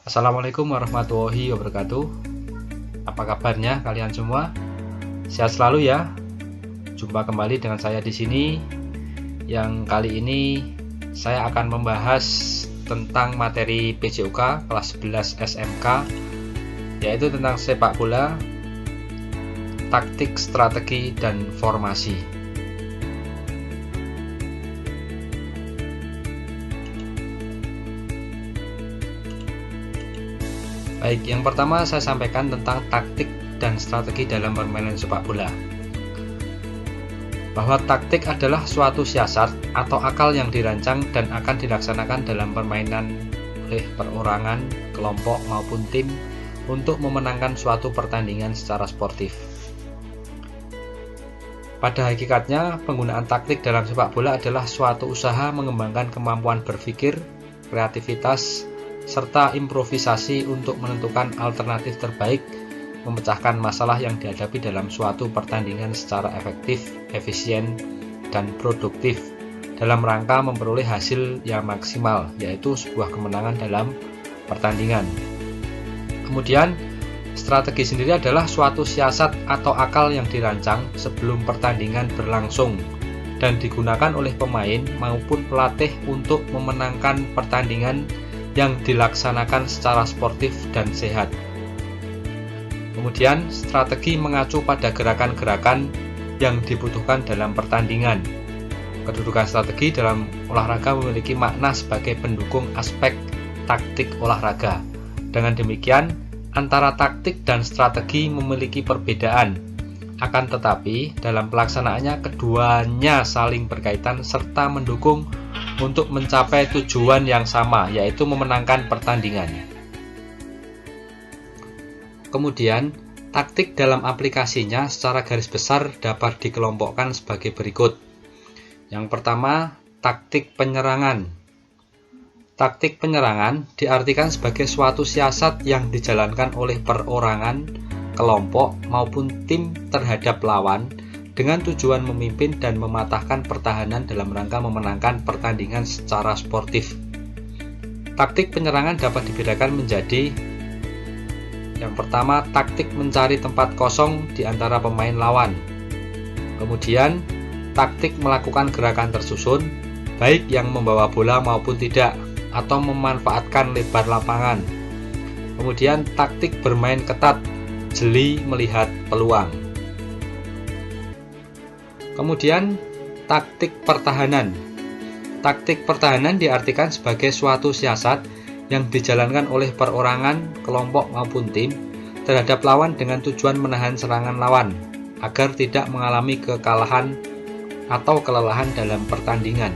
Assalamualaikum warahmatullahi wabarakatuh. Apa kabarnya kalian semua? Sehat selalu ya. Jumpa kembali dengan saya di sini. Yang kali ini saya akan membahas tentang materi PJOK kelas 11 SMK, yaitu tentang sepak bola, taktik, strategi, dan formasi. Baik, yang pertama saya sampaikan tentang taktik dan strategi dalam permainan sepak bola. Bahwa taktik adalah suatu siasat atau akal yang dirancang dan akan dilaksanakan dalam permainan oleh perorangan, kelompok maupun tim untuk memenangkan suatu pertandingan secara sportif. Pada hakikatnya, penggunaan taktik dalam sepak bola adalah suatu usaha mengembangkan kemampuan berpikir, kreativitas, serta improvisasi untuk menentukan alternatif terbaik memecahkan masalah yang dihadapi dalam suatu pertandingan secara efektif, efisien, dan produktif dalam rangka memperoleh hasil yang maksimal, yaitu sebuah kemenangan dalam pertandingan. Kemudian, strategi sendiri adalah suatu siasat atau akal yang dirancang sebelum pertandingan berlangsung dan digunakan oleh pemain maupun pelatih untuk memenangkan pertandingan yang dilaksanakan secara sportif dan sehat. Kemudian, strategi mengacu pada gerakan-gerakan yang dibutuhkan dalam pertandingan. Kedudukan strategi dalam olahraga memiliki makna sebagai pendukung aspek taktik olahraga. Dengan demikian, antara taktik dan strategi memiliki perbedaan. Akan tetapi, dalam pelaksanaannya keduanya saling berkaitan serta mendukung untuk mencapai tujuan yang sama, yaitu memenangkan pertandingan. Kemudian, taktik dalam aplikasinya secara garis besar dapat dikelompokkan sebagai berikut. Yang pertama, taktik penyerangan. Taktik penyerangan diartikan sebagai suatu siasat yang dijalankan oleh perorangan, kelompok, maupun tim terhadap lawan dengan tujuan memimpin dan mematahkan pertahanan dalam rangka memenangkan pertandingan secara sportif. Taktik penyerangan dapat dibedakan menjadi: yang pertama, taktik mencari tempat kosong di antara pemain lawan. Kemudian, taktik melakukan gerakan tersusun, baik yang membawa bola maupun tidak, atau memanfaatkan lebar lapangan. Kemudian, taktik bermain ketat, jeli melihat peluang. Kemudian, taktik pertahanan. Taktik pertahanan diartikan sebagai suatu siasat yang dijalankan oleh perorangan, kelompok maupun tim terhadap lawan dengan tujuan menahan serangan lawan agar tidak mengalami kekalahan atau kelelahan dalam pertandingan.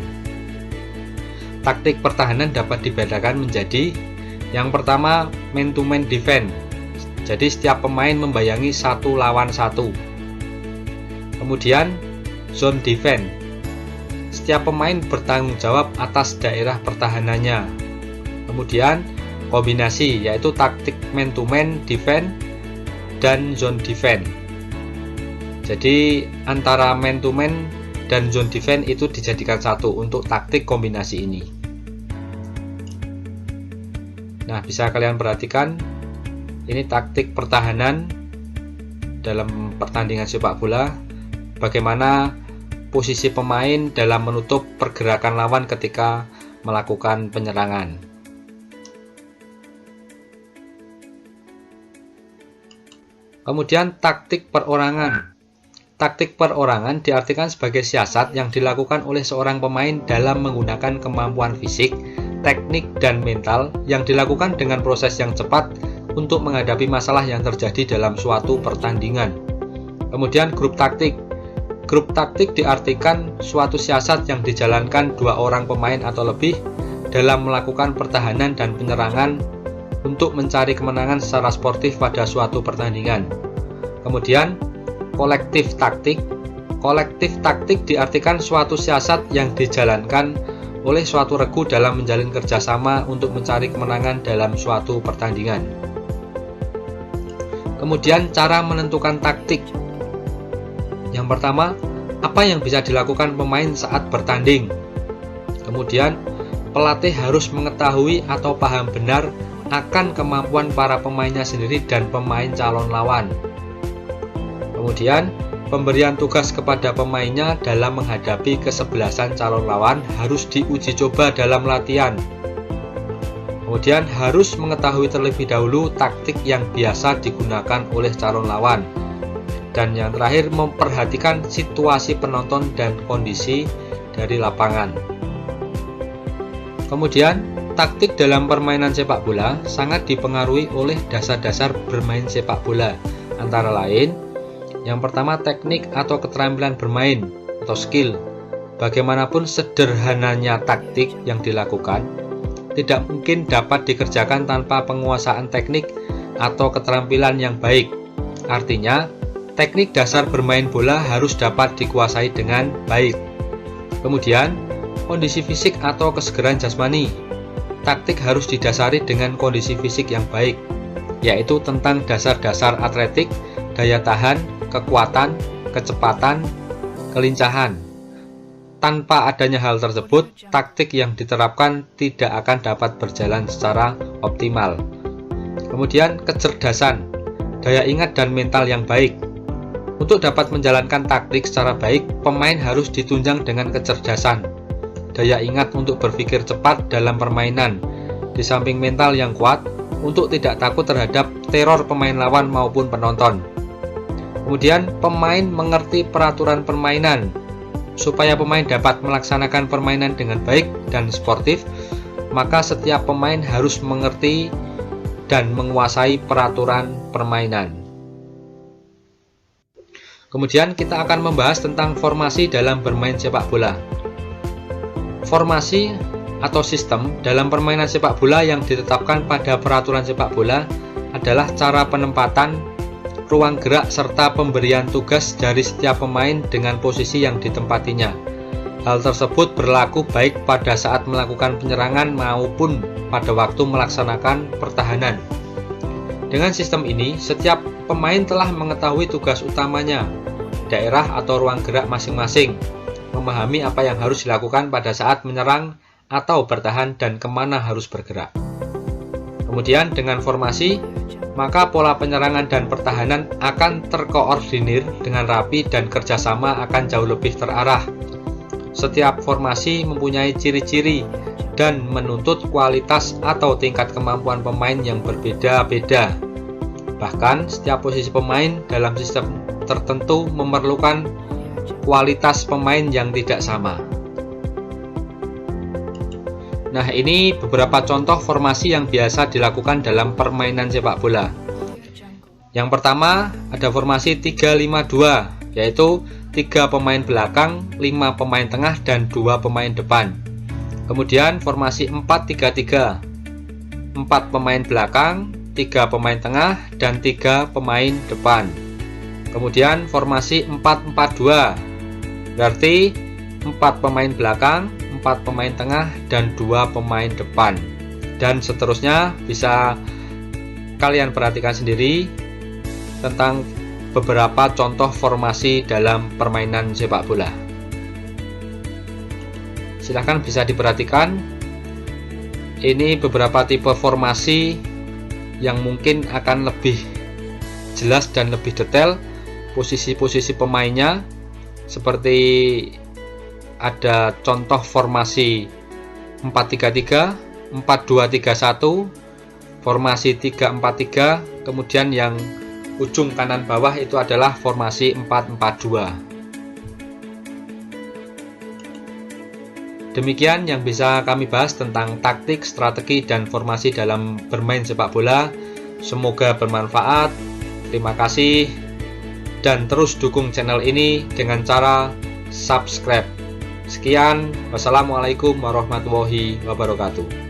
Taktik pertahanan dapat dibedakan menjadi: yang pertama, man-to-man defense. Jadi setiap pemain membayangi satu lawan satu. Kemudian, zone defense. Setiap pemain bertanggung jawab atas daerah pertahanannya. Kemudian, kombinasi, yaitu taktik man-to-man defense dan zone defense. Jadi antara man-to-man dan zone defense itu dijadikan satu untuk taktik kombinasi ini. Nah, bisa kalian perhatikan, ini taktik pertahanan dalam pertandingan sepak bola, bagaimana posisi pemain dalam menutup pergerakan lawan ketika melakukan penyerangan. Kemudian, taktik perorangan. Taktik perorangan diartikan sebagai siasat yang dilakukan oleh seorang pemain dalam menggunakan kemampuan fisik, teknik, dan mental yang dilakukan dengan proses yang cepat untuk menghadapi masalah yang terjadi dalam suatu pertandingan. Kemudian, grup taktik. Grup taktik diartikan suatu siasat yang dijalankan dua orang pemain atau lebih dalam melakukan pertahanan dan penyerangan untuk mencari kemenangan secara sportif pada suatu pertandingan. Kemudian, kolektif taktik. Kolektif taktik diartikan suatu siasat yang dijalankan oleh suatu regu dalam menjalin kerjasama untuk mencari kemenangan dalam suatu pertandingan. Kemudian, cara menentukan taktik. Yang pertama, apa yang bisa dilakukan pemain saat bertanding. Kemudian, pelatih harus mengetahui atau paham benar akan kemampuan para pemainnya sendiri dan pemain calon lawan. Kemudian, pemberian tugas kepada pemainnya dalam menghadapi kesebelasan calon lawan harus diuji coba dalam latihan. Kemudian harus mengetahui terlebih dahulu taktik yang biasa digunakan oleh calon lawan. Dan yang terakhir, memperhatikan situasi penonton dan kondisi dari lapangan. Kemudian, taktik dalam permainan sepak bola sangat dipengaruhi oleh dasar-dasar bermain sepak bola. Antara lain, yang pertama teknik atau keterampilan bermain atau skill. Bagaimanapun sederhananya taktik yang dilakukan, tidak mungkin dapat dikerjakan tanpa penguasaan teknik atau keterampilan yang baik. Artinya, teknik dasar bermain bola harus dapat dikuasai dengan baik. Kemudian, kondisi fisik atau kesegaran jasmani. Taktik harus didasari dengan kondisi fisik yang baik, yaitu tentang dasar-dasar atletik, daya tahan, kekuatan, kecepatan, kelincahan. Tanpa adanya hal tersebut, taktik yang diterapkan tidak akan dapat berjalan secara optimal. Kemudian, kecerdasan, daya ingat dan mental yang baik. Untuk dapat menjalankan taktik secara baik, pemain harus ditunjang dengan kecerdasan, daya ingat untuk berpikir cepat dalam permainan, di samping mental yang kuat untuk tidak takut terhadap teror pemain lawan maupun penonton. Kemudian, pemain mengerti peraturan permainan. Supaya pemain dapat melaksanakan permainan dengan baik dan sportif, maka setiap pemain harus mengerti dan menguasai peraturan permainan. Kemudian kita akan membahas tentang formasi dalam bermain sepak bola. Formasi atau sistem dalam permainan sepak bola yang ditetapkan pada peraturan sepak bola adalah cara penempatan, ruang gerak, serta pemberian tugas dari setiap pemain dengan posisi yang ditempatinya. Hal tersebut berlaku baik pada saat melakukan penyerangan maupun pada waktu melaksanakan pertahanan. Dengan sistem ini, setiap pemain telah mengetahui tugas utamanya, daerah atau ruang gerak masing-masing, memahami apa yang harus dilakukan pada saat menyerang atau bertahan dan kemana harus bergerak. Kemudian dengan formasi, maka pola penyerangan dan pertahanan akan terkoordinir dengan rapi dan kerjasama akan jauh lebih terarah. Setiap formasi mempunyai ciri-ciri dan menuntut kualitas atau tingkat kemampuan pemain yang berbeda-beda. Bahkan setiap posisi pemain dalam sistem tertentu memerlukan kualitas pemain yang tidak sama. Nah, ini beberapa contoh formasi yang biasa dilakukan dalam permainan sepak bola. Yang pertama, ada formasi 3-5-2, yaitu 3 pemain belakang, 5 pemain tengah, dan 2 pemain depan. Kemudian formasi 4-3-3, 4 pemain belakang, 3 pemain tengah, dan 3 pemain depan. Kemudian formasi 4-4-2, berarti 4 pemain belakang, 4 pemain tengah, dan 2 pemain depan. Dan seterusnya bisa kalian perhatikan sendiri tentang beberapa contoh formasi dalam permainan sepak bola. Silahkan bisa diperhatikan. Ini beberapa tipe formasi yang mungkin akan lebih jelas dan lebih detail posisi-posisi pemainnya, seperti ada contoh formasi 4-3-3, 4-2-3-1, formasi 3-4-3, kemudian yang ujung kanan bawah itu adalah formasi 4-4-2. Demikian yang bisa kami bahas tentang taktik, strategi, dan formasi dalam bermain sepak bola. Semoga bermanfaat. Terima kasih, dan terus dukung channel ini dengan cara subscribe. Sekian, wassalamualaikum warahmatullahi wabarakatuh.